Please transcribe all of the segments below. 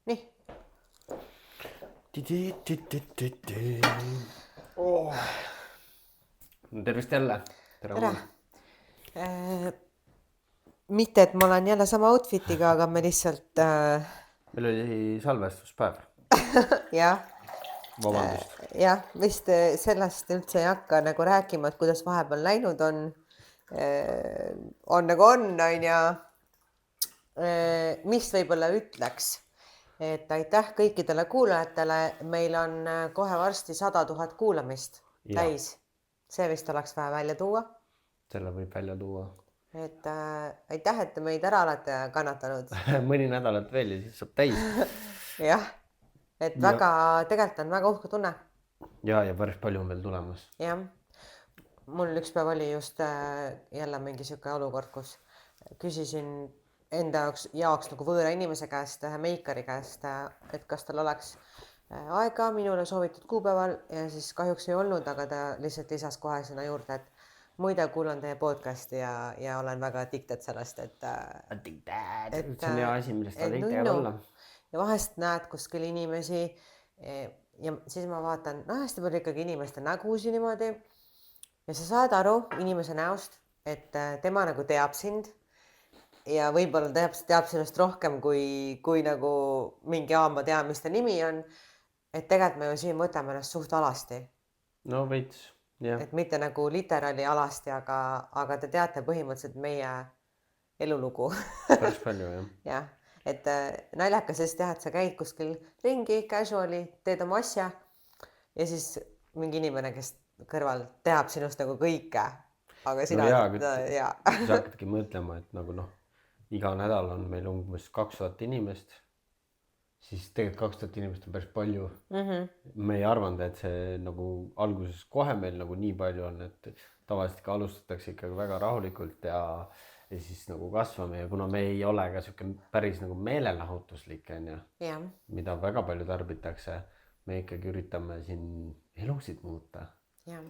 Nii. Oh. Tervist jälle. Tere Tere. hommikul. Mitte, et ma olen jälle sama outfitiga, aga me lihtsalt Meil oli salvestuspäev. jah, Vabandust. vist sellest üldse ei hakka nagu rääkima, et kuidas vahepeal läinud on. On nagu on ja mis võib-olla ütleks, et aitäh kõikidele kuulajatele. Meil on kohe varsti 100 000 kuulamist täis. See vist oleks vaja välja tuua. Selle võib välja tuua. Et aitäh, et te meid ära olete kannatanud. Mõni nädalat veel ja siis saab täis. Jah, et väga, tegelikult on väga uhke tunne. Ja päris palju on veel tulemas. Jah, mul üks päev oli just jälle mingi siuke olukord, kus küsisin enda jaoks nagu võõra inimese käest, ühe meikari käest, et kas tal oleks aega minule soovitud kuupäeval ja siis kahjuks ei olnud, aga ta lihtsalt lisas kohe sinna juurde, et muide kuulan teie podcasti ja olen väga addicted sellest, et see on hea asi, millest addicted olla. Ja vahest näed kuskil inimesi ja siis ma vaatan, hästi palju ikkagi inimeste nägusi niimoodi ja sa saad aru inimese näost, et tema nagu teab sind ja võib-olla teab sellest rohkem kui nagu mingi ma tean, mis ta nimi on. Et tegelikult me ju siin võtame ennast suht alasti. No veits, jah. Et mitte nagu literaali alasti, aga te teate põhimõtteliselt meie elulugu. Päris palju, jah. Jah, et naljakas sest jah, et sa käid kuskil ringi, casuali, teed oma asja ja siis mingi inimene, kes kõrval teab sinust nagu kõike, aga sina sa hakkadki mõtlema, et nagu iga nädal on meil umbes 2000 inimest. Siis tegelikult 2000 inimest on päris palju. Me ei arvanud, et see nagu alguses kohe meil nagu nii palju on, et tavaliselt ka alustatakse ikkagi väga rahulikult ja siis nagu kasvame ja kuna me ei ole ka siuke päris nagu meelelahutuslik, mida väga palju tarbitakse, me ikkagi üritame siin elusid muuta. Ja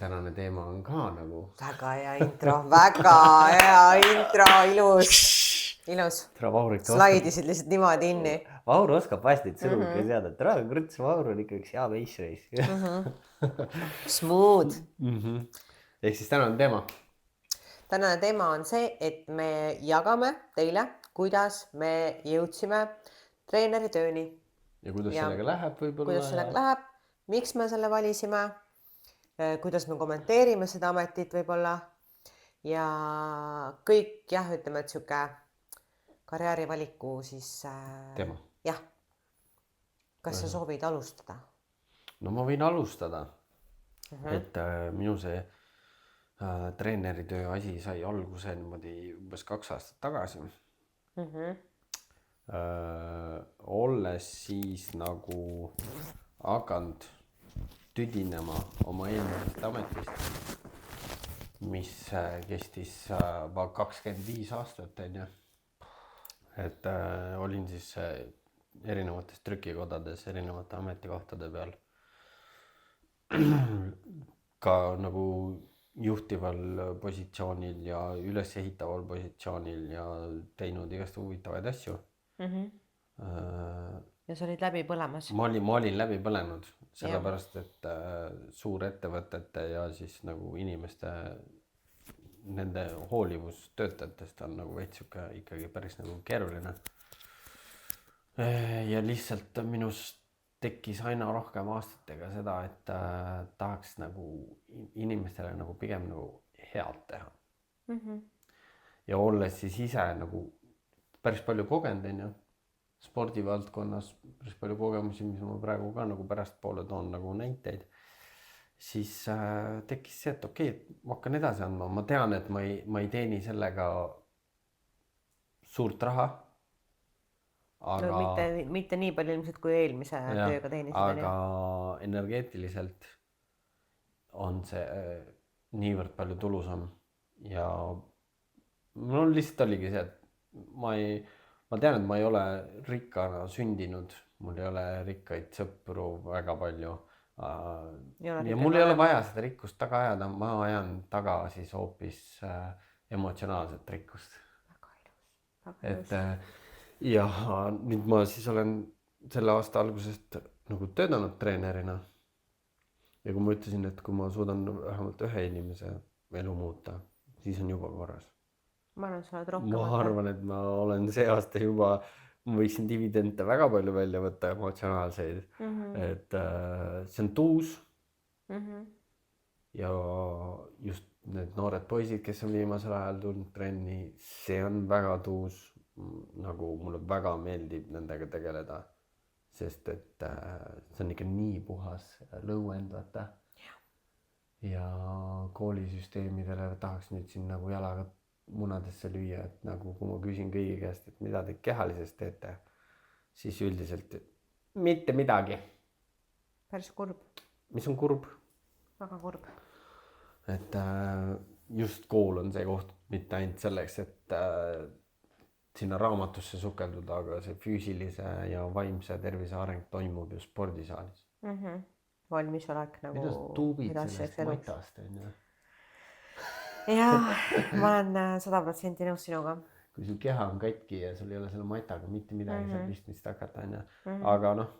tänane teema on ka nagu väga hea intro, ilus. Slaidisid lihtsalt niimoodi inni. Vaur oskab vastit sõnumiga seada, et raha krõts Vaur on ikka üks hea meisreis. Smooth. Ehk siis tänane teema? Tänane teema on see, et me jagame teile, kuidas me jõudsime treeneri tööni. Ja kuidas sellega läheb võib-olla? Kuidas sellega läheb, miks me selle valisime, kuidas me kommenteerime seda ametit võib-olla ja kõik ütleme, et siuke karjäärivaliku siis teema. Jah. Kas sa soovid alustada? No ma võin alustada. Et minu see treeneritöö asi sai alguse niimoodi umbes 2 aastat tagasi. Olles siis nagu hakanud tüdinema oma eelmisest ametist, mis kestis 25 aastat, et olin siis erinevates trükikodades, erinevate ametikohtade peal. Ka nagu juhtival positsioonil ja ülesehitaval positsioonil ja teinud igast huvitavaid asju. Ja sa olid läbi põlemas? Ma olin läbi põlenud, sellepärast et suurettevõtete ja siis nagu inimeste nende hoolivus töötajatest on nagu veits ikkagi päris nagu keeruline. Ja lihtsalt minust tekkis aina rohkem aastatega seda, et tahaks nagu inimestele nagu pigem nagu head teha. Ja olles siis ise nagu päris palju kogenud, spordivaldkonnas päris palju kogemusi, mis ma praegu ka nagu pärastpoole toon nagu näiteid. Siis tekkis see, et okei, ma hakkan edasi andma. Ma tean, et ma ei teeni sellega suurt raha. Aga... No, mitte nii palju ilmselt kui eelmise tööga teenisid. Aga energeetiliselt on see niivõrd palju tulusam. Ja mul lihtsalt oligi see, et ma tean, et ma ei ole rikkana sündinud. Mul ei ole rikkaid sõpru väga palju. Ja mul ei ole vaja seda rikkust taga ajada, ma ajan taga siis hoopis emotsionaalset rikkust. Väga ilus. ja nüüd ma siis olen selle aasta algusest nagu töötanud treenerina. Ja kui ma ütlesin, et kui ma suudan vähemalt ühe inimese elu muuta, siis on juba korras. ma arvan, sa oled Ma rohkem arvan, et ma olen see aasta juba, ma võiksin dividende väga palju välja võtta, emotsionaalseid. Et see on tuus. Ja just need noored poisid, kes on viimasel ajal tulnud trenni, see on väga tuus. Nagu mulle väga meeldib nendega tegeleda, sest et see on ikka nii puhas lõuend, vaata. Ja koolisüsteemidele tahaks nüüd siin nagu jalaga munadesse lüüa, et nagu kui ma küsin kõigi käest, et mida te kehalises teete, siis üldiselt mitte midagi. päris kurb. Mis on kurb? Väga kurb. Et just kool on see koht, mitte ainult selleks, et sinna raamatusse sukelduda, aga see füüsilise ja vaimse tervise areng toimub ju spordisaalis. Valmisolek nagu mida sa tuubid sellest matast, on ju? Jah, ma olen 100% nõus sinuga. Kui sul keha on katki ja sul ei ole selle mataga mitte midagi seal pistmist hakata, on ju. Aga noh,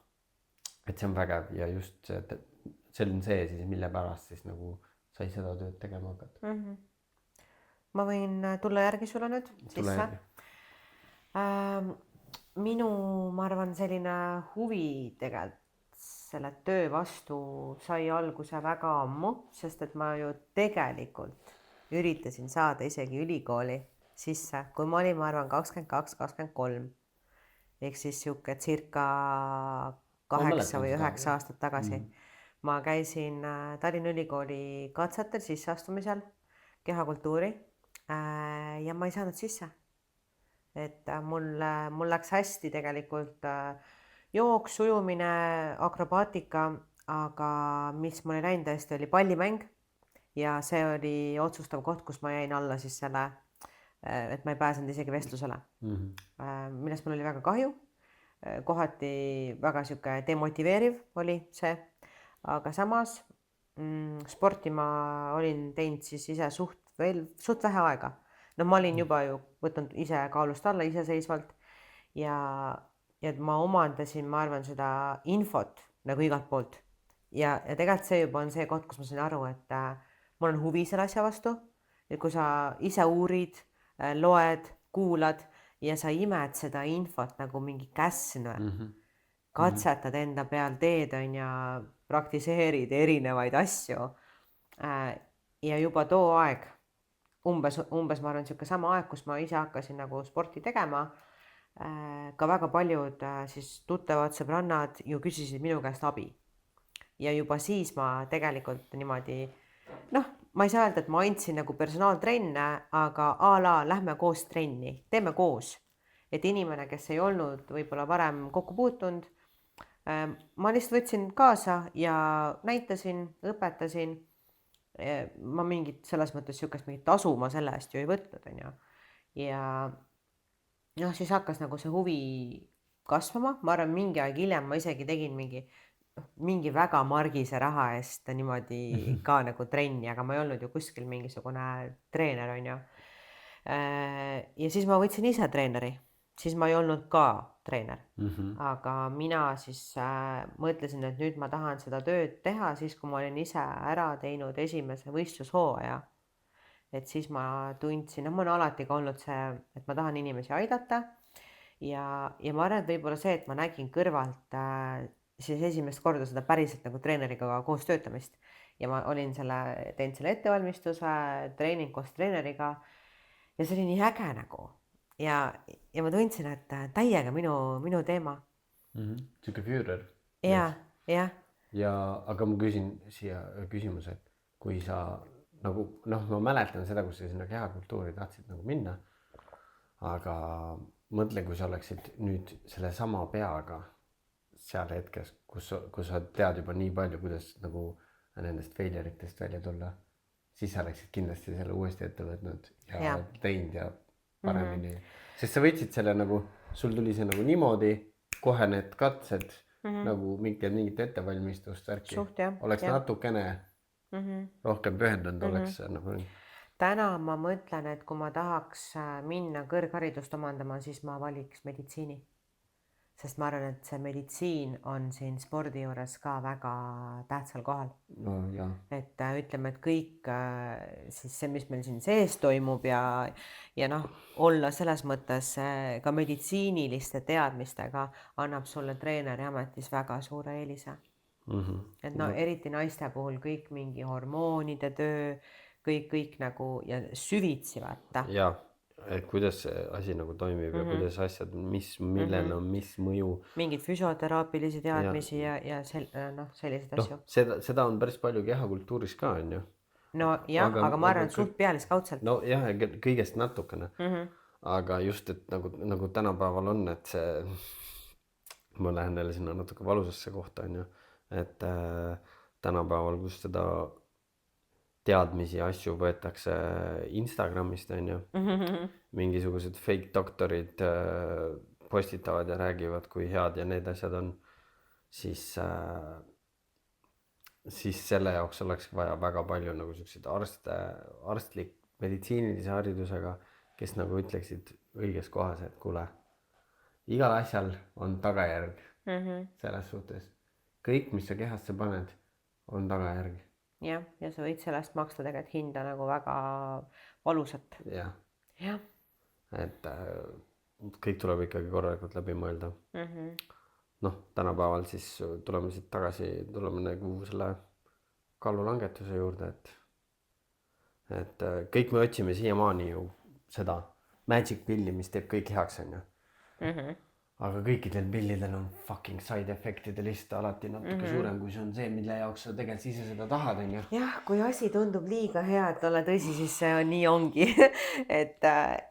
et see on vägev ja just see, et see on see siis, mille pärast siis nagu sai seda tööd tegema hakata. Ma võin tulla järgi sulle nüüd sisse. Minu, ma arvan, selline huvi tegelikult selle töö vastu sai alguse väga ammu, sest et ma ju tegelikult üritasin saada isegi ülikooli sisse, kui ma olin, ma arvan, 22-23. Ehk siis sihuke circa 8 või 9 aastat tagasi. Ma käisin Tallinna Ülikooli katsetel sisseastumisel kehakultuuri ja ma ei saanud sisse. Et mul läks hästi tegelikult jooks, ujumine, akrobaatika, aga mis mul ei läinud hästi oli pallimäng ja see oli otsustav koht, kus ma jäin alla siis selle, et ma ei pääsenud isegi vestlusele, millest mul oli väga kahju. Kohati väga sihuke demotiveeriv oli see, aga samas sporti ma olin teinud siis ise suht vähe aega. No ma olin juba ju võtnud ise kaalust alla iseseisvalt ja ma omandasin, ma arvan, seda infot nagu igalt poolt. Ja tegelikult see juba on see koht, kus ma sain aru, et mul on huvi selle asja vastu. Et kui sa ise uurid, loed, kuulad ja sa imed seda infot nagu mingi käsn, katsetad enda peal, teed on ja praktiseerid erinevaid asju. Ja juba too aeg, umbes ma arvan siuke sama aeg, kus ma ise hakkasin nagu sporti tegema, ka väga paljud siis tuttavad, sõbrannad ju küsisid minu käest abi. Ja juba siis ma tegelikult niimoodi, ma ei saa öelda, et ma andsin nagu personaaltrenne, aga a la lähme koos trenni, teeme koos. Et inimene, kes ei olnud võib-olla varem kokku puutunud, ma lihtsalt võtsin kaasa ja näitasin, õpetasin. Ma mingit selles mõttes siukest mingit tasu ma selle eest ju ei võtnud, on ju. Ja siis hakkas nagu see huvi kasvama. Ma arvan, mingi aeg hiljem ma isegi tegin mingi väga margise raha eest niimoodi ka nagu trenni, aga ma ei olnud ju kuskil mingisugune treener, on ju. Ja siis ma võtsin ise treeneri, siis ma ei olnud ka treener. Aga mina siis mõtlesin, et nüüd ma tahan seda tööd teha siis, kui ma olin ise ära teinud esimese võistlushooaja. Et siis ma tundsin, ma olen alati ka olnud see, et ma tahan inimesi aidata. Ja ma arvan, et võib-olla see, et ma nägin kõrvalt siis esimest korda seda päriselt nagu treeneriga koos töötamist. Ja ma olin teinud selle ettevalmistuse, treening koos treeneriga ja see oli nii äge nagu. Ja ma tundsin, et täiega minu teema. Siuke Führer. Ja. Aga ma küsin siia küsimuse, et kui sa nagu, ma mäletan seda, kus sa sinna kehakultuuri tahtsid nagu minna, aga mõtle, kui sa oleksid nüüd selle sama peaga seal hetkes, kus sa tead juba nii palju, kuidas nagu nendest failuritest välja tulla, siis sa oleksid kindlasti selle uuesti ette võtnud ja teinud ja paremini. Sest sa võtsid selle nagu, sul tuli see nagu niimoodi, kohe need katsed, nagu mingit ettevalmistust värki. Oleks natukene rohkem pühendunud, oleks nagu... täna ma mõtlen, et kui ma tahaks minna kõrgharidust omandama, siis ma valiks meditsiini. Sest ma arvan, et see meditsiin on siin spordi juures ka väga tähtsal kohal. no jah, Et ütleme, et kõik siis see, mis meil siin sees toimub ja noh, olla selles mõttes ka meditsiiniliste teadmistega annab sulle treeneri ametis väga suure eelise. Et no eriti naiste puhul kõik mingi hormoonide töö, kõik nagu ja süvitsi vaata. ja et kuidas see asi nagu toimib ja kuidas asjad, millel on mis mõju. Mingid füsioteraapilisi teadmisi ja noh, selliseid asju. Seda on päris palju kehakultuuris ka, on ju. No jah, aga ma arvan, et suht pealiskaudselt. No jah, kõigest natukene. Aga just, et nagu tänapäeval on, et see, ma lähen jälle sinna natuke valusasse kohta, on ju, et tänapäeval, kus seda teadmisi ja asju võetakse Instagramist, on ju, mingisugused fake doktorid postitavad ja räägivad, kui head ja need asjad on, siis selle jaoks oleks vaja väga palju nagu selliseid arstlik meditsiinilise haridusega, kes nagu ütleksid õiges kohas, et kuule, igal asjal on tagajärg selles suhtes. Kõik, mis sa kehasse paned, on tagajärg. Ja sa võid sellest maksta tegelikult hinda nagu väga valusat. Jah. Jah. Et kõik tuleb ikkagi korralikult läbi mõelda. Noh, tänapäeval siis tuleme siit tagasi, tuleme nagu selle kaalulangetuse juurde, et kõik me otsime siiamaani ju seda magic pilli, mis teeb kõik heaks, on ju. Aga kõikidel pillidel on fucking side efektide list alati natuke suurem, kui see on see, mille jaoks sa tegelikult ise seda tahad, on ju. Jah, kui asi tundub liiga hea, et olla tõsi, siis see on nii ongi. Et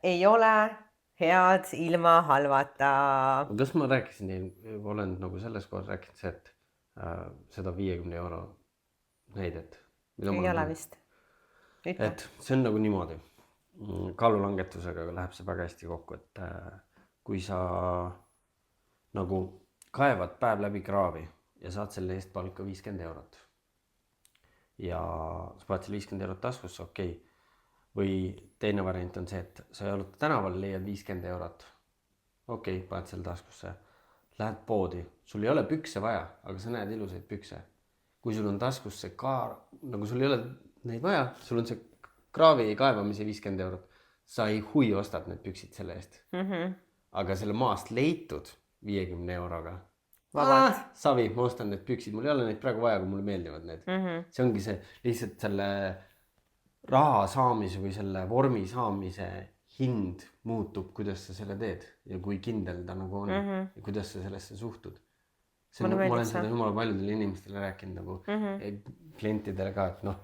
ei ole head ilma halvata. Kas ma rääkisin, olen nagu selles kohas rääkinud see, et seda 50 euro näidet. Ei ole vist. Et see on nagu niimoodi. Kaalulangetusega läheb see väga hästi kokku, et kui sa nagu kaevad päev läbi kraavi ja saad selle eest palka 50 eurot ja sa paned selle 50 eurot taskusse, okei. Või teine variant on see, et sa jalutad tänaval, leiad 50 eurot. Okei, paned selle taskusse. Lähed poodi, sul ei ole pükse vaja, aga sa näed ilusaid pükse. Kui sul on taskusse nagu sul ei ole neid vaja, sul on see kraavi kaevamise 50 eurot, sa ei hui ostad need püksid selle eest. Aga selle maast leitud 50 euroga. Savi, ma ostan need püksid, mul ei ole neid praegu vaja, kui mulle meeldivad need. See ongi see lihtsalt selle raha saamise või selle vormi saamise hind muutub, kuidas sa selle teed ja kui kindel ta nagu on ja kuidas sa sellesse suhtud. Ma olen seda jumala paljudele inimestele rääkinud nagu klientidele ka, et noh,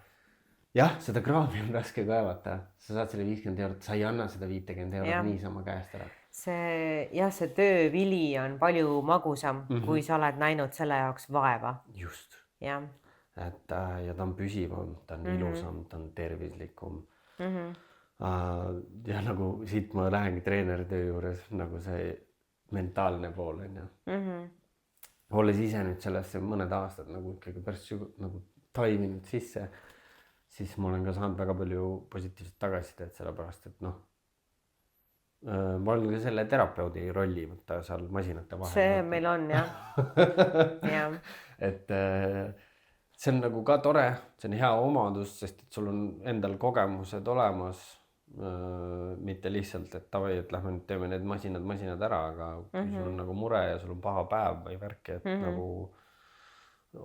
jah, seda kraavi on raske kaevata, sa saad selle 50 eurot, sa ei anna seda 50 eurot niisama käest ära. See töövili on palju magusam, kui sa oled näinud selle jaoks vaeva. Just. Jah. Et ja ta on püsivam, ta on ilusam, ta on tervislikum. Ja nagu siit ma lähengi treeneri töö juures nagu see mentaalne pool, on ju. Olles ise nüüd sellesse mõned aastad nagu ikkagi päris nagu taiminud sisse, siis ma olen ka saanud väga palju positiivset tagasisidet, sellepärast, et noh, ma olen ka selle terapeudi rolli võtta seal masinate vahel. See meil on, jah. Et see on nagu ka tore, see on hea omadus, sest et sul on endal kogemused olemas, mitte lihtsalt, et tavai, et lähme nüüd teeme need masinad ära, aga kui sul on nagu mure ja sul on paha päev või värki, et nagu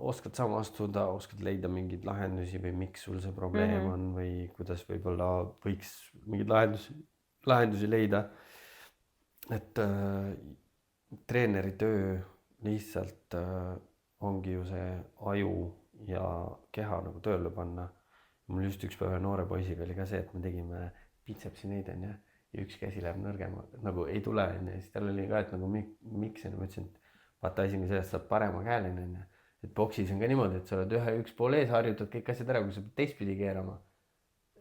oskad samastuda, oskad leida mingeid lahendusi või miks sul see probleem on või kuidas võib-olla võiks mingeid lahendusi leida. Et treeneri töö lihtsalt ongi ju see aju ja keha nagu tööle panna. Mul just üks päev noore poisiga oli ka see, et me tegime bitsepsi neid on ja üks käsi läheb nõrgema, nagu ei tule on ja siis tal oli ka, et nagu miks ja ma ütlesin, et vaata asingi sellest saab parema käelina on ja et boksis on ka niimoodi, et sa oled üks pool ees, harjutad kõik asjad ära, kui sa pead teistpidi keerama.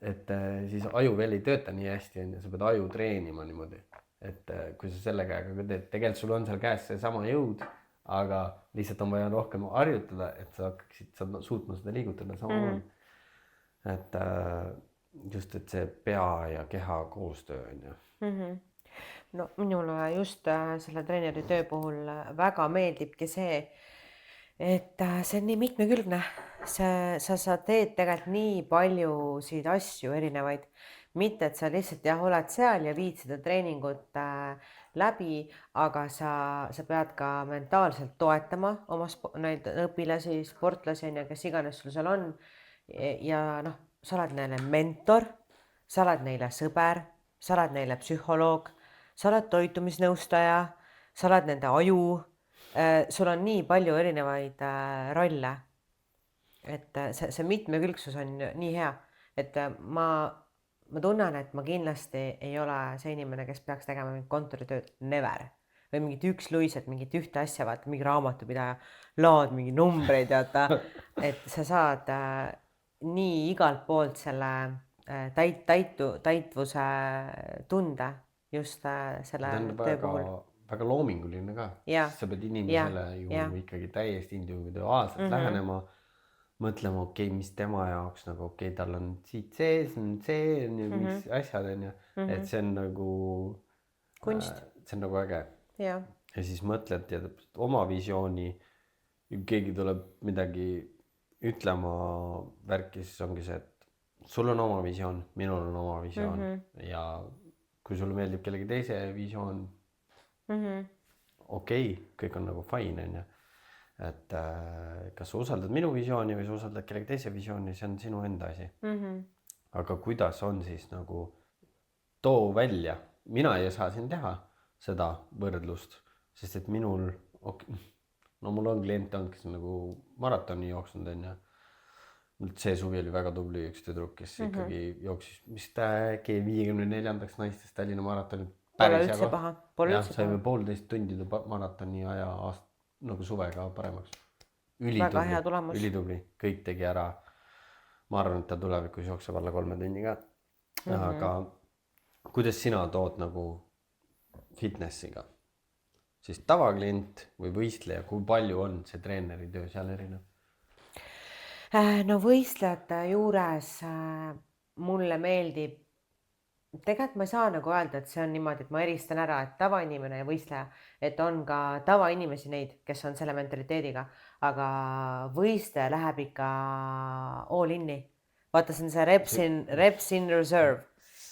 Et siis aju veel ei tööta nii hästi on ja sa peed aju treenima niimoodi. Et kui sa selle käega ka teed, tegelikult sul on seal käes see sama jõud, aga lihtsalt on vaja rohkem harjutada, et sa hakkaksid suutma seda liigutada samamoodi. Et just, et see pea ja keha koostöö on ju. No minule just selle treeneri töö puhul väga meeldibki see, et see on nii mitmekülgne. Sa teed tegelikult nii paljusid asju erinevaid, mitte et sa lihtsalt jah, oled seal ja viid seda treeningut läbi, aga sa pead ka mentaalselt toetama oma neid õpilasi, sportlasi on ju, kes iganes sul seal on. Ja noh, sa oled neile mentor, sa oled neile sõber, sa oled neile psühholoog, sa oled toitumisnõustaja, sa oled nende aju. Sul on nii palju erinevaid rolle, et see mitmekülgsus on nii hea, et ma tunnen, et ma kindlasti ei ole see inimene, kes peaks tegema mingit kontoritööd, never. Või mingit üksluiset, mingit ühte asja, vaata mingi raamatupidaja, laad mingi numbreid, vaata, et sa saad nii igalt poolt selle täitvuse tunde just selle töö puhul. Väga loominguline ka, sa pead inimesele ju ikkagi täiesti individuaalselt lähenema, mõtlema, okei, mis tema jaoks nagu, okei, tal on siit see on ju, mis asjad on ju, et see on nagu kunst, see on nagu äge. Ja siis mõtled ja oma visiooni, keegi tuleb midagi ütlema värki, siis ongi see, et sul on oma visioon, minul on oma visioon ja kui sulle meeldib kellegi teise visioon, okei, kõik on nagu fine, on ju. Et kas sa usaldad minu visiooni või sa usaldad kellegi teise visiooni, see on sinu enda asi. Aga kuidas on siis nagu too välja, mina ei saa siin teha seda võrdlust, sest et minul, no mul on kliente olnud, kes nagu maratoni jooksnud, on ju. See suvi oli väga tubli üks tüdruk, kes ikkagi jooksis, mis ta äkki 54. naistes Tallinna maratoni. Pole üldse paha. Sai või 1,5 tundi maratoni aja nagu suvega paremaks. Väga hea tulemus. Ülitubli, kõik tegi ära. Ma arvan, et ta tulevikus jookseb alla 3 tunni ka. Aga kuidas sina tood nagu fitnessiga? Siis tavaklient või võistleja, kui palju on see treeneri töö seal erinev? No võistlejate juures mulle meeldib, tegelikult ma ei saa nagu öelda, et see on niimoodi, et ma eristan ära, et tavainimene ja võistleja, et on ka tavainimesi neid, kes on selle mentaliteediga, aga võistleja läheb ikka all inni. Vaata, see on see reps in reserve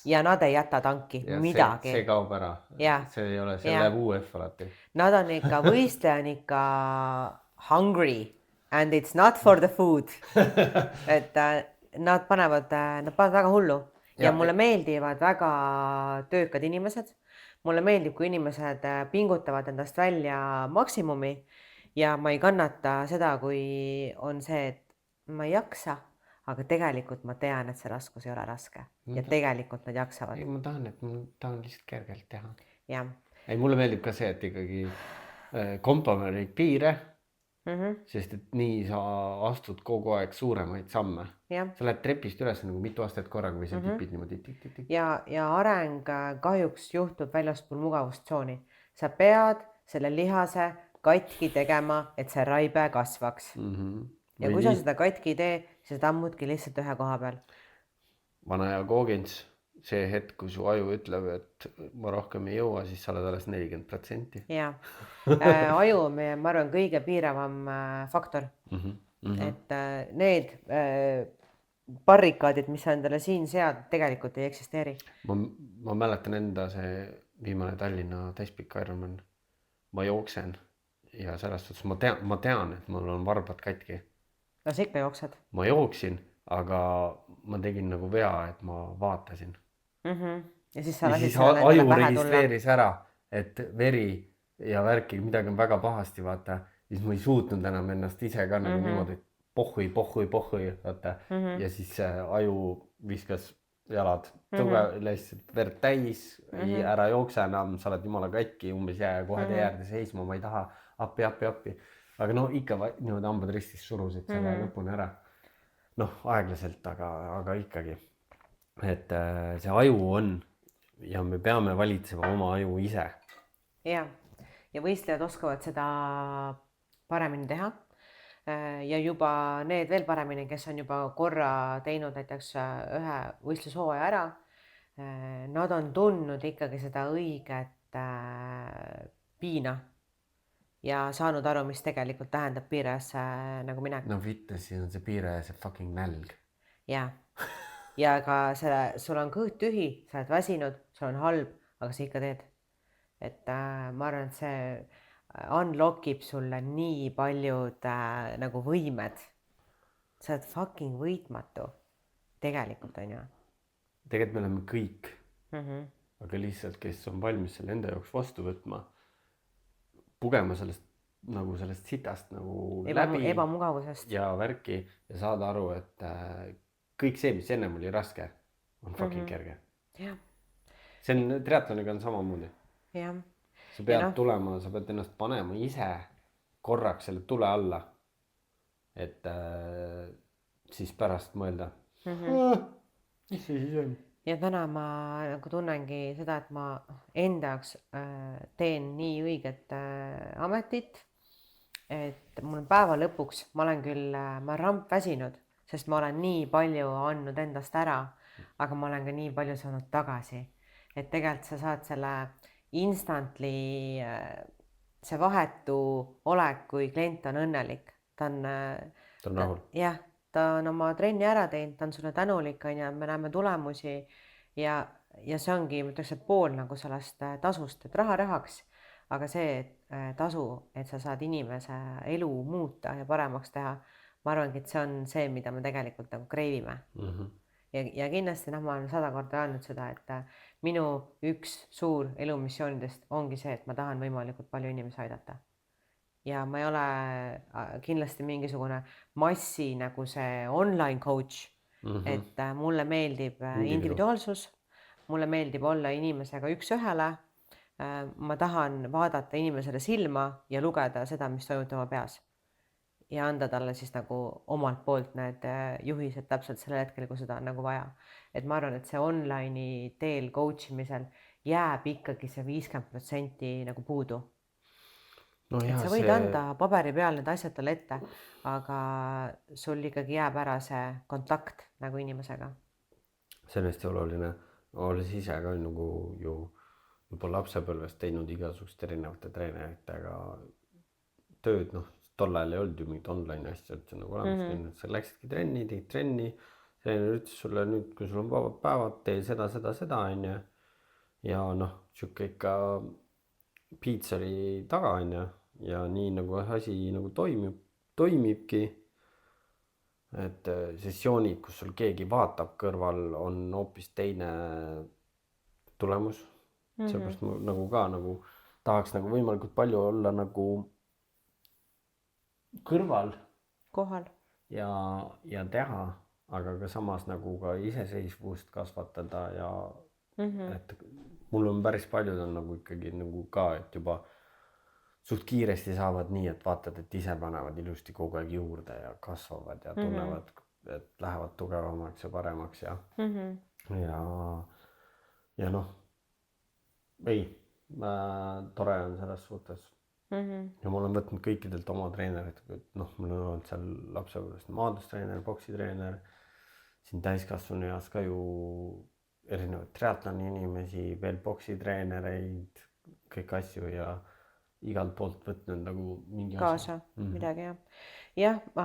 ja nad ei jäta tanki midagi. See kaob ära. See ei ole, see läheb UF alati. Nad on ikka, võistleja on ikka hungry and it's not for the food. Et nad panevad väga hullu. Ja mulle meeldivad väga töökad inimesed. Mulle meeldib, kui inimesed pingutavad endast välja maksimumi ja ma ei kannata seda, kui on see, et ma ei jaksa, aga tegelikult ma tean, et see raskus ei ole raske ja tegelikult nad jaksavad. Ma tahan lihtsalt kergelt teha. Ja. Ei, mulle meeldib ka see, et ikkagi kompame neid piire, sest et nii sa astud kogu aeg suuremaid samme. Sa lähed trepist üles nagu mitu aastat korraga või sa tipid niimoodi tik. Ja areng kahjuks juhtub väljaspool mugavustsooni. Sa pead selle lihase katki tegema, et see raibe kasvaks. Ja kui sa seda katki ei tee, siis sa tammudki lihtsalt ühe koha peal. Vana ja koogents, see hetk, kui su aju ütleb, et ma rohkem ei jõua, siis sa oled alles 40%. Ja. Aju on meie, ma arvan, kõige piiravam faktor. Et need barrikaadid, mis sa endale siin sead, tegelikult ei eksisteeri. Ma mäletan enda see viimane Tallinna täispikk Ironman. Ma jooksen ja sellest suhtes ma tean, et mul on varbad katki. No sa ikka jooksed. Ma jooksin, aga ma tegin nagu vea, et ma vaatasin. Ja siis sa lasid selle endale pähe tulla. Aju registreeris ära, et veri ja värki, midagi on väga pahasti, vaata. Siis ma ei suutnud enam ennast ise ka nagu niimoodi, et pohhui, vaata. Ja siis aju viskas jalad lihtsalt verd täis, ära jookse enam, sa oled jumala katki, umbes jää kohe tee äärde seisma, ma ei taha appi. Aga no ikka niimoodi hambad ristis surusid selle lõpuni ära. Noh, aeglaselt, aga ikkagi. Et see aju on ja me peame valitsema oma aju ise. Ja võistlejad oskavad seda paremini teha. ja juba need veel paremini, kes on juba korra teinud näiteks ühe võistlushooaja ära, nad on tundnud ikkagi seda õiget piina ja saanud aru, mis tegelikult tähendab piires nagu minek. no fitnessis on see piire ja see fucking nälg. Ja ka sul on kõht tühi, sa oled väsinud, sul on halb, aga sa ikka teed. Et ma arvan, et see unlock ib sulle nii paljud nagu võimed. Sa oled fucking võitmatu. Tegelikult on ju. Tegelikult me oleme kõik, aga lihtsalt, kes on valmis selle enda jaoks vastu võtma, pugema sellest sitast nagu läbi ebamugavusest. ja värki ja saada aru, et kõik see, mis ennem oli raske, on fucking kerge. Jah. See on, triatloniga on samamoodi. Jah. Sa pead tulema, sa pead ennast panema ise korraks selle tule alla, et siis pärast mõelda. Mis see siis on? Ja täna ma nagu tunnengi seda, et ma enda jaoks teen nii õiget ametit, et mul päeva lõpuks ma olen küll, ma ramp väsinud, sest ma olen nii palju andnud endast ära, aga ma olen ka nii palju saanud tagasi. Et tegelikult sa saad selle instantly, see vahetu olek, kui klient on õnnelik. Ta on rahul. Jah, ta on oma trenni ära teinud, ta on sulle tänulik, me näeme tulemusi ja see ongi, ma ütleks, et pool nagu sellest tasust, et raha rahaks, aga see tasu, et sa saad inimese elu muuta ja paremaks teha, ma arvangi, et see on see, mida me tegelikult nagu kreivime. Ja kindlasti ma olen 100 korda öelnud seda, et minu üks suur elumissioonidest ongi see, et ma tahan võimalikult palju inimesi aidata. Ja ma ei ole kindlasti mingisugune massi nagu see online coach, et mulle meeldib individuaalsus, mulle meeldib olla inimesega üks ühele, ma tahan vaadata inimesele silma ja lugeda seda, mis toimub tema peas. Ja anda talle siis nagu omalt poolt need juhised täpselt sellel hetkel, kui seda on nagu vaja. Et ma arvan, et see online'i teel coach imisel jääb ikkagi see 50% nagu puudu. No et sa võid anda paberi peal need asjad talle ette, aga sul ikkagi jääb ära see kontakt nagu inimesega. See on hästi oluline. Olles ise ka nagu ju juba lapsepõlvest teinud igasugust erinevate treeneritega tööd, tol ajal ei olnud ju mingit online asja üldse nagu olemas. Sa läksidki trenni, tegid trenni, treener ütles sulle nüüd, kui sul on vabad päevad, tee seda, on ju. Ja siuke ikka piits oli taga, on ju. Ja nii nagu asi nagu toimibki. Et sessioonid, kus sul keegi vaatab kõrval, on hoopis teine tulemus. Seepärast ma nagu ka nagu tahaks nagu võimalikult palju olla nagu kõrval kohal ja teha, aga ka samas nagu ka iseseisvust kasvatada ja et mul on päris paljud on nagu ikkagi nagu ka, et juba suht kiiresti saavad nii, et vaatad, et ise panevad ilusti kogu aeg juurde ja kasvavad ja tunnevad, et lähevad tugevamaks ja paremaks ja tore on selles suhtes. Ja ma olen võtnud kõikidelt oma treenerit, et mul on olnud seal lapsepõlvest maadlustreener, poksitreener, siin täiskasvanu eas ka ju erinevaid triatloni inimesi, veel poksitreenereid, kõik asju ja igalt poolt võtnud nagu mingi kaasa midagi jah, ma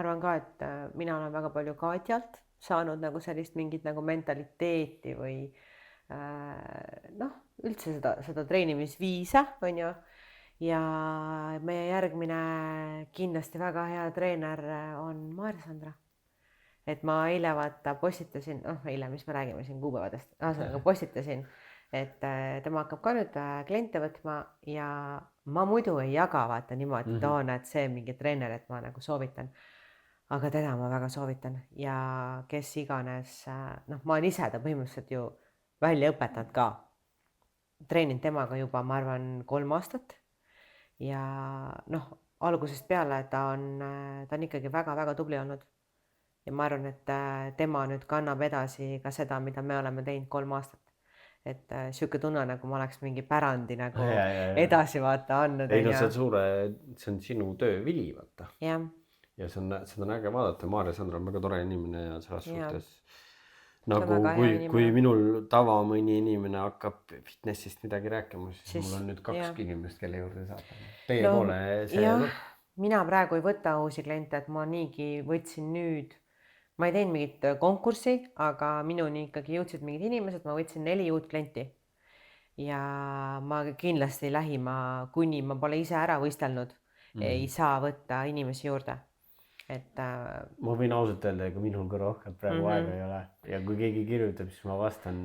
arvan ka, et mina olen väga palju Katjalt saanud nagu sellist mingit nagu mentaliteeti või üldse seda treenimisviise, on ju. Ja meie järgmine kindlasti väga hea treener on Maarja-Sandra. Et ma eile postitasin, eile, mis me räägime siin kuupäevadest, postitasin, et tema hakkab ka nüüd kliente võtma ja ma muidu ei jaga niimoodi, et see mingi treener, et ma nagu soovitan. Aga teda ma väga soovitan ja kes iganes, ma olen ise ta põhimõtteliselt ju välja õpetanud ka. Treeninud temaga juba, ma arvan, 3 aastat. Ja algusest peale ta on ikkagi väga-väga tubli olnud. Ja ma arvan, et tema nüüd kannab edasi ka seda, mida me oleme teinud 3 aastat. et sihuke tunne nagu ma oleks mingi pärandi nagu Ja. edasi vaata andnud. Ei no see on sinu töö vili, vaata. jah, Ja seda on äge vaadata. Maarja-Sandra on väga tore inimene ja selles Jaa. suhtes Ta on nagu väga hea inimene. kui minul tava mõni inimene hakkab fitnessist midagi rääkima, siis mul on nüüd jah. 2 inimest, kelle juurde saata. Teie No, poole see jah, mina praegu ei võta uusi kliente, et ma niigi võtsin nüüd, ma ei teinud mingit konkurssi, aga minuni ikkagi jõudsid mingid inimesed, ma võtsin 4 uut klienti. Ja ma kindlasti lähima, kuni ma pole ise ära võistelnud, ei saa võtta inimesi juurde. Et ma võin ausalt öelda, ega minul ka rohkem praegu aega ei ole. Ja kui keegi kirjutab, siis ma vastan,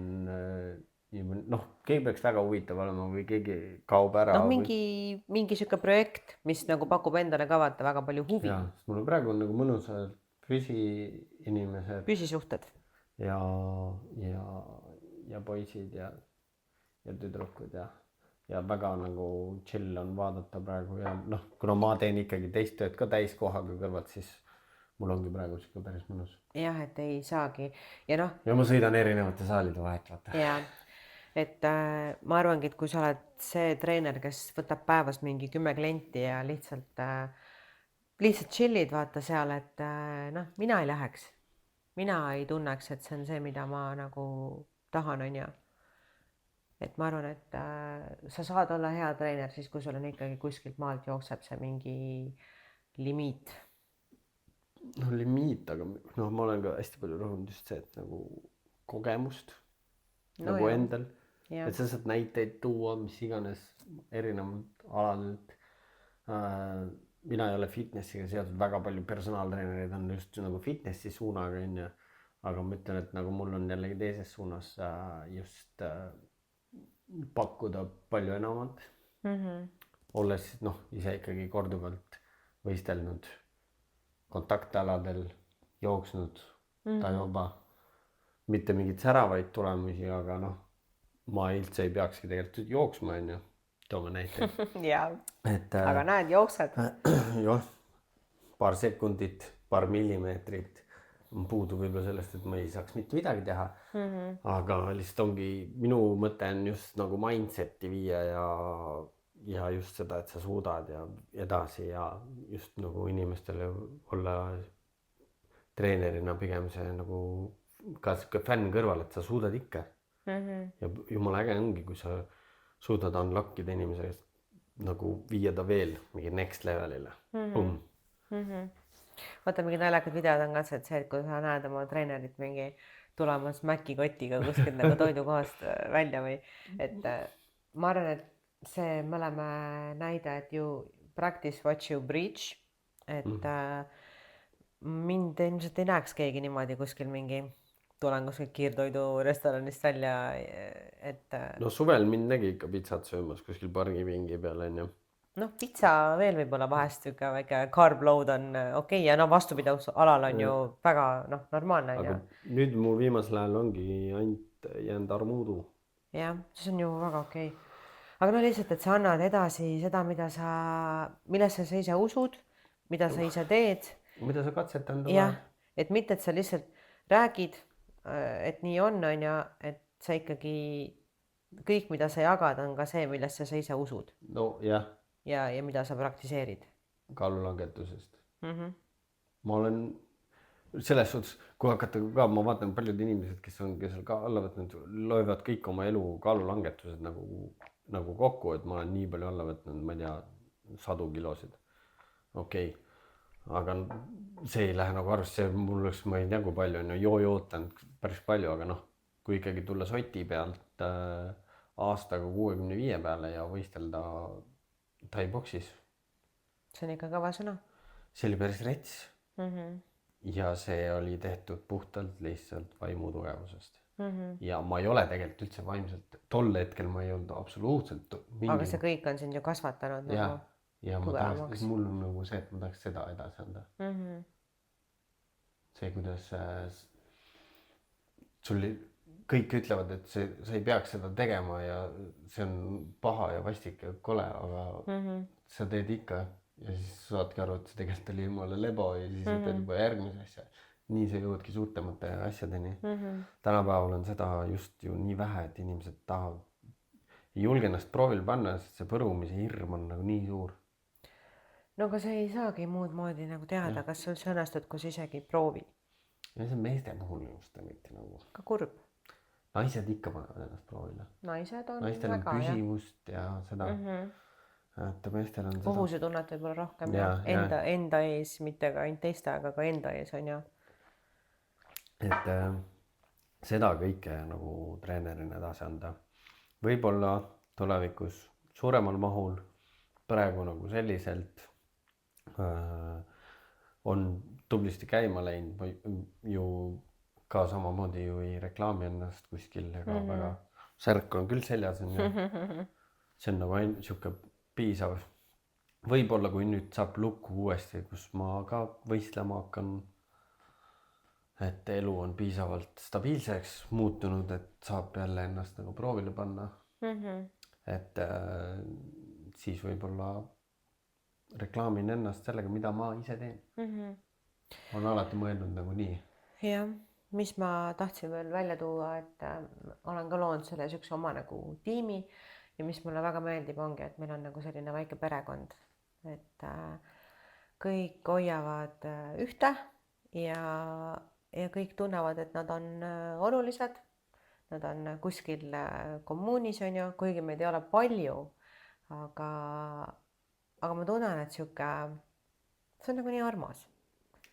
keegi peaks väga huvitav olema või keegi kaob ära. noh, mingi sihuke projekt, mis nagu pakub endale ka vaata väga palju huvi. Jaa, sest mul praegu on nagu mõnusad püsiinimesed Püsisuhted. ja poisid ja tüdrukud ja väga nagu chill on vaadata praegu ja kuna ma teen ikkagi teist tööd ka täiskohaga kõrvalt, siis mul ongi praegu siuke päris mõnus. jah, et ei saagi ja ja ma sõidan erinevate saalide vahet, vaata. ja et ma arvangi, et kui sa oled see treener, kes võtab päevas mingi 10 klienti ja lihtsalt chill'id vaata seal, et mina ei läheks, mina ei tunneks, et see on see, mida ma nagu tahan, on ju. Et ma arvan, et sa saad olla hea treener siis, kui sul on ikkagi kuskilt maalt jookseb see mingi limiit. Limiit, aga ma olen ka hästi palju rõhunud just see, et nagu kogemust nagu jah. endal, et sa saad näiteid tuua, mis iganes erinevad aladelt. Mina ei ole fitnessiga seotud, väga palju personaaltreenereid on just nagu fitnessi suunaga, on ju, aga ma ütlen, et nagu mul on jällegi teises suunas just pakkuda palju enamat, olles ise ikkagi korduvalt võistelnud kontaktaladel, jooksnud ta juba mitte mingit säravaid tulemusi, aga ma üldse ei peakski tegelikult jooksma, on ju, toome näiteid. Aga näed, jooksed. Jah, paar sekundit, paar millimeetrit puudu võib-olla sellest, et ma ei saaks mitte midagi teha. Aga lihtsalt ongi, minu mõte on just nagu mindset'i viia ja just seda, et sa suudad ja edasi ja just nagu inimestele olla treenerina pigem see nagu ka siuke fänn kõrval, et sa suudad ikka. Ja jumala äge ongi, kui sa suudad unlockida inimese nagu viia ta veel mingi next levelile. Vaata, mingi naljakad videod on ka see, et kui sa näed oma treenerit mingi tulemas Maci kotiga kuskilt nagu toidukohast välja või, et ma arvan, et me oleme näide, et you practice what you preach, et mind ilmselt ei näeks keegi niimoodi kuskil mingi tulen kuskil kiirtoidu restoranist välja, et suvel mind nägi ikka pitsat söömas kuskil pargipingi peal, on ju. Pitsa veel võib-olla vahest üke väike carb load on okei ja vastupidavusalal on ju väga normaalne. Aga nüüd mul viimasel ajal ongi ainult jäänud armuudu. Jah, see on ju väga okei. Aga lihtsalt, et sa annad edasi seda, millesse sa ise usud, mida sa ise teed. Mida sa katsetanud oled. Jah, et mitte, et sa lihtsalt räägid, et nii on ju, et sa ikkagi kõik, mida sa jagad, on ka see, millesse sa ise usud. Jah. Ja mida sa praktiseerid. Kaalulangetusest. Ma olen selles suhtes, kui hakata ka, ma vaatan paljud inimesed, kes on seal ka alla võtnud, loevad kõik oma elu kaalulangetused nagu kokku, et ma olen nii palju alla võtnud, ma ei tea, 100 kilosid. Okei. Aga see ei lähe nagu arvesse, mul oleks, ma ei tea, kui palju on jootan päris palju, aga kui ikkagi tulla soti pealt aastaga 65 peale ja võistelda taiboksis. See on ikka kõva sõna. See oli päris rets. Ja see oli tehtud puhtalt lihtsalt vaimu tugevusest. Ja ma ei ole tegelikult üldse vaimselt, tol hetkel ma ei olnud absoluutselt Aga see kõik on sind ju kasvatanud nagu ja ma tahaks, mul on nagu see, et ma tahaks seda edasi anda. See, kuidas sul kõik ütlevad, et sa ei peaks seda tegema ja see on paha ja vastik ja kole, aga sa teed ikka ja siis saadki aru, et see tegelikult oli jumala lebo ja siis pead juba järgmise asja. nii sa jõuadki suurtemate asjadeni. Tänapäeval on seda just ju nii vähe, et inimesed tahavad, ei julge ennast proovile panna, sest see põrumise hirm on nagu nii suur. no aga sa ei saagi muud moodi nagu teada, kas sul see õnnestub, kui sa isegi ei proovi. ja see on meeste puhul just eriti nagu. ka kurb. Naised ikka panevad ennast proovile. Naised on naistel on väga, püsivust ja seda, et meestel on seda. kohusetunnet võib-olla rohkem Ja, enda ees, mitte ka ainult teiste, aga ka enda ees on ju. Et seda kõike nagu treenerina edasi anda. Võib-olla tulevikus suuremal mahul, praegu nagu selliselt on tublisti käima läinud või ju ka samamoodi ju ei reklaami ennast kuskil ega väga. Särk on küll seljas on ju. See on nagu ainult sihuke piisav. Võib-olla kui nüüd saab lukku uuesti, kus ma ka võistlema hakkan, et elu on piisavalt stabiilseks muutunud, et saab jälle ennast nagu proovile panna. Et siis võib-olla reklaamin ennast sellega, mida ma ise teen. On alati mõelnud nagu nii. jah, mis ma tahtsin veel välja tuua, et olen ka loonud selle siukse oma nagu tiimi ja mis mulle väga meeldib ongi, et meil on nagu selline väike perekond, et kõik hoiavad ühte ja kõik tunnevad, et nad on olulised. Nad on kuskil kommuunis on ju, kuigi meid ei ole palju, aga ma tunnen, et see on nagu nii armas.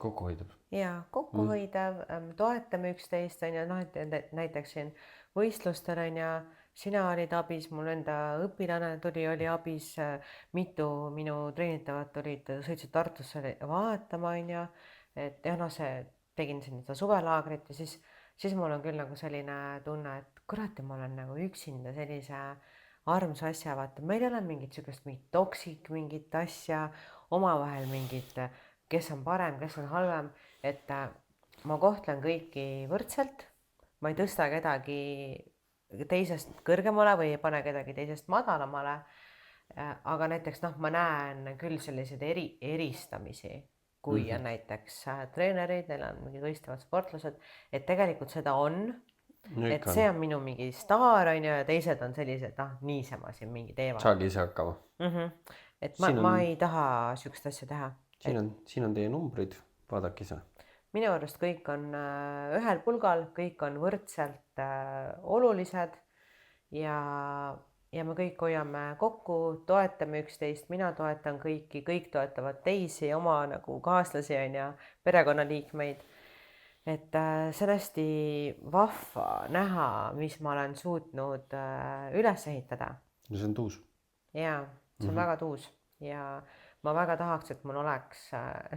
Kokkuhoidav. Ja kokkuhoidav, toetame üksteist on ju, noh, et näiteks siin võistlustel on ja sina olid abis, mul enda õpilane oli abis, mitu minu treenitavat sõitsid Tartusse vaatama on ju, et jah, noh, tegin siin seda suvelaagrit ja siis mul on küll nagu selline tunne, et kurati, ma olen nagu üksinda sellise armsa asja, vaata, meil ei ole mingit toksik, mingit asja, omavahel mingit, kes on parem, kes on halvem, et ma kohtlen kõiki võrdselt, ma ei tõsta kedagi teisest kõrgemale või ei pane kedagi teisest madalamale, aga näiteks noh, ma näen küll selliseid eristamisi, kui on näiteks treenerid, neil on mingid võistlevad sportlased, et tegelikult seda on, et see on minu mingi staar on ju ja teised on sellised, niisama siin mingi teevad. Saagi ise hakkama. Et ma ei taha siukest asja teha. Siin on teie numbrid, vaadake ise. Minu arust kõik on ühel pulgal, kõik on võrdselt olulised ja me kõik hoiame kokku, toetame üksteist, mina toetan kõiki, kõik toetavad teisi, oma nagu kaaslasi on ja perekonnaliikmeid. Et see on hästi vahva näha, mis ma olen suutnud üles ehitada. No see on tuus. Jaa, see on väga tuus ja ma väga tahaks, et mul oleks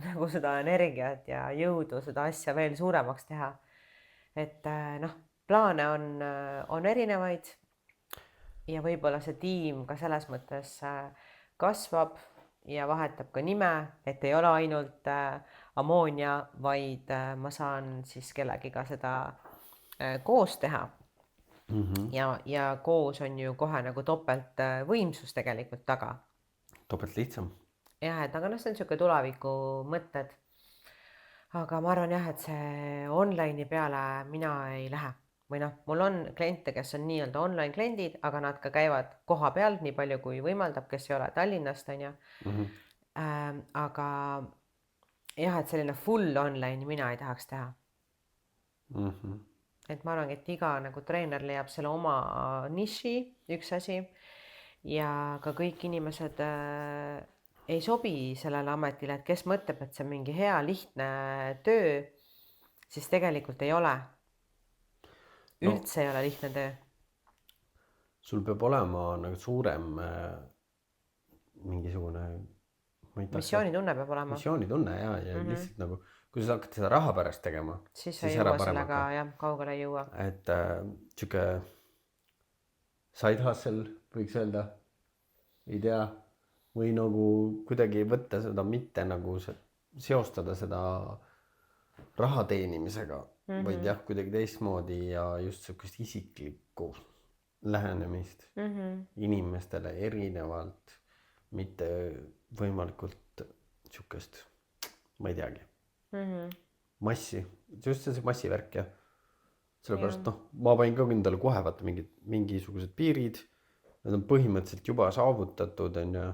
nagu seda energiat ja jõudu seda asja veel suuremaks teha. Et noh, plaane on erinevaid ja võib-olla see tiim ka selles mõttes kasvab ja vahetab ka nime, et ei ole ainult Ammonia, vaid ma saan siis kellegiga seda koos teha. Ja koos on ju kohe nagu topelt võimsus tegelikult taga. Topelt lihtsam. Jah, et aga see on siuke tuleviku mõtted. Aga ma arvan jah, et see online'i peale mina ei lähe. Või noh, mul on kliente, kes on nii-öelda online kliendid, aga nad ka käivad koha peal nii palju kui võimaldab, kes ei ole Tallinnast on ju. Aga jah, et selline full online mina ei tahaks teha. Et ma arvan, et iga nagu treener leiab selle oma niši, üks asi ja ka kõik inimesed ei sobi sellele ametile, et kes mõtleb, et see on mingi hea lihtne töö, siis tegelikult ei ole. Üldse ei ole lihtne töö. Sul peab olema nagu suurem mingisugune missioonitunne peab olema. Missioonitunne ja lihtsalt nagu, kui sa hakkad seda raha pärast tegema, siis ei jõua sellega jah, kaugele ei jõua. Et siuke side hustle võiks öelda, ei tea, või nagu kuidagi võtta seda mitte nagu seostada seda raha teenimisega, vaid jah, kuidagi teistmoodi ja just siukest isiklikku lähenemist inimestele erinevalt, mitte võimalikult siukest, ma ei teagi, massi, just see massivärk ja sellepärast ma panin ka endale kohe vaata mingisugused piirid, need on põhimõtteliselt juba saavutatud on ju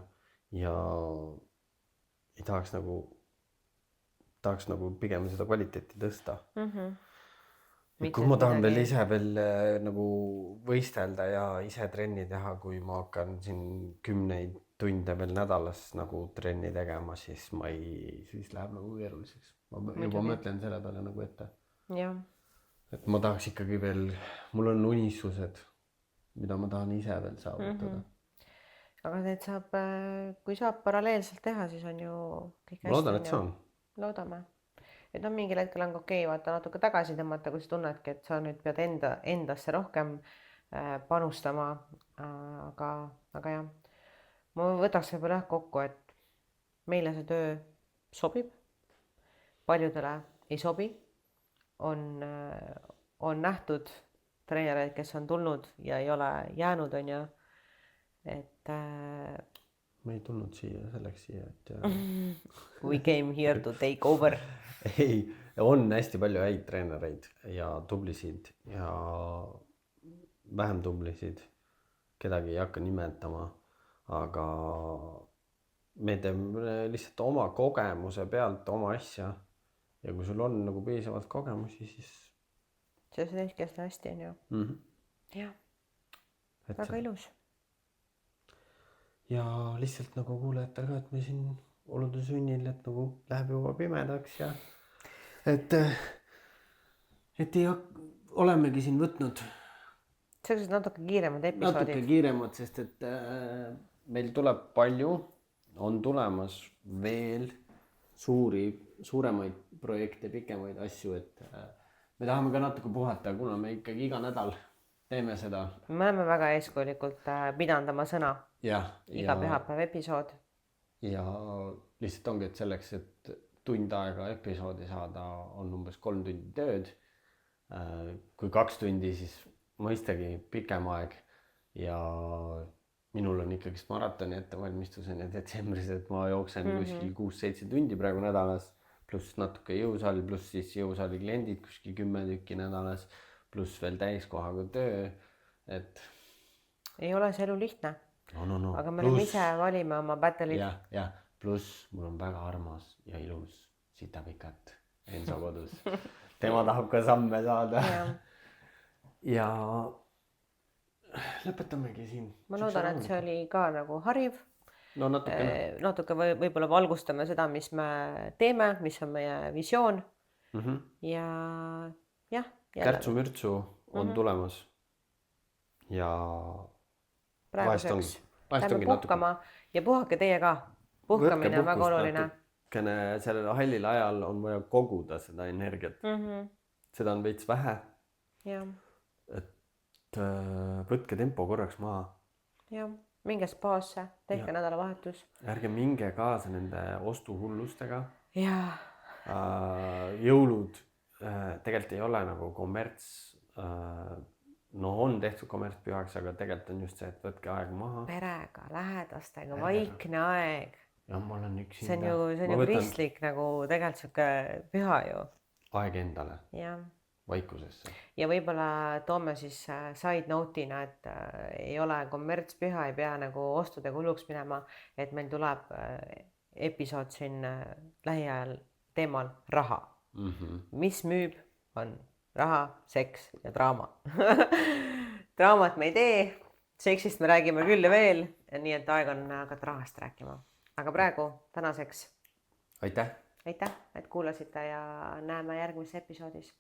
ja ei tahaks nagu pigem seda kvaliteeti tõsta. Kui ma tahan veel ise nagu võistelda ja ise trenni teha, kui ma hakkan siin 10 tunde veel nädalas nagu trenni tegema, siis siis läheb nagu keeruliseks. Ma juba mõtlen selle peale nagu ette. Jah. Et ma tahaks ikkagi veel, mul on unistused, mida ma tahan ise veel saavutada. Aga need saab, kui saab paralleelselt teha, siis on ju kõik hästi. Ma loodan, et saan. Loodame. Et mingil hetkel on okei, vaata natuke tagasi tõmmata, kui sa tunnedki, et sa nüüd pead endasse rohkem panustama. Aga jah, ma võtaks võib-olla kokku, et meile see töö sobib, paljudele ei sobi. On nähtud treenereid, kes on tulnud ja ei ole jäänud, on ju. Et ma ei tulnud selleks siia, et we came here to take over. Ei, on hästi palju häid treenereid ja tublisid ja vähem tublisid, kedagi ei hakka nimetama, aga me teeme lihtsalt oma kogemuse pealt oma asja ja kui sul on nagu piisavalt kogemusi, siis see teedki hästi, on ju. Jah, väga ilus. Ja lihtsalt nagu kuulejatel ka, et me siin olude sunnil, et nagu läheb juba pimedaks ja et olemegi siin võtnud sellised natuke kiiremad episoodid. Natuke kiiremad, sest et meil tuleb palju, on tulemas veel suuremaid projekte, pikemaid asju, et me tahame ka natuke puhata, kuna me ikkagi iga nädal teeme seda. Me oleme väga eeskujulikult pidanud oma sõna. Iga pühapäev episood. Ja lihtsalt ongi, et selleks, et tund aega episoodi saada, on umbes 3 tundi tööd. Kui 2 tundi, siis mõistagi pikem aeg ja minul on ikkagi maratoni ettevalmistuseni detsembris, et ma jooksen kuskil 6-7 tundi praegu nädalas, pluss natuke jõusaal, pluss siis jõusaali kliendid kuskil 10 tükki nädalas, pluss veel täiskohaga töö, et ei ole see elu lihtne. No. Aga me oleme ise valime oma battle'id. Ja, pluss mul on väga armas ja ilus sitapikat Enso kodus. Tema tahab ka samme saada. Ja lõpetamegi siin. Ma loodan, et see oli ka nagu hariv. No natuke võib-olla valgustame seda, mis me teeme, mis on meie visioon. Ja jah. Kärtsu-mürtsu on tulemas. Ja praeguseks lähme puhkama ja puhake teie ka. Puhkamine on väga oluline. Sellel hallil ajal on vaja koguda seda energiat. Seda on veits vähe. Et võtke tempo korraks maha. Jah, minge spaasse, tehke nädalavahetus. Ärge minge kaasa nende ostuhullustega. Jah. Jõulud tegelikult ei ole nagu kommerts. No on tehtud kommertspühaks, aga tegelikult on just see, et võtke aeg maha. Perega, lähedastega, vaikne aeg. Ja mul on üks see on ju kristlik nagu tegelikult siuke püha ju. Aeg endale. Vaikusesse. Ja võib-olla toome siis side note'ina, et ei ole kommertspüha, ei pea nagu ostude hulluks minema, et meil tuleb episood siin lähiajal teemal raha. Mis müüb on raha, seks ja draama. Draamat me ei tee, seksist me räägime küll ja veel, nii et aeg on hakata rahast rääkima. Aga praegu tänaseks aitäh, et kuulasite ja näeme järgmises episoodis.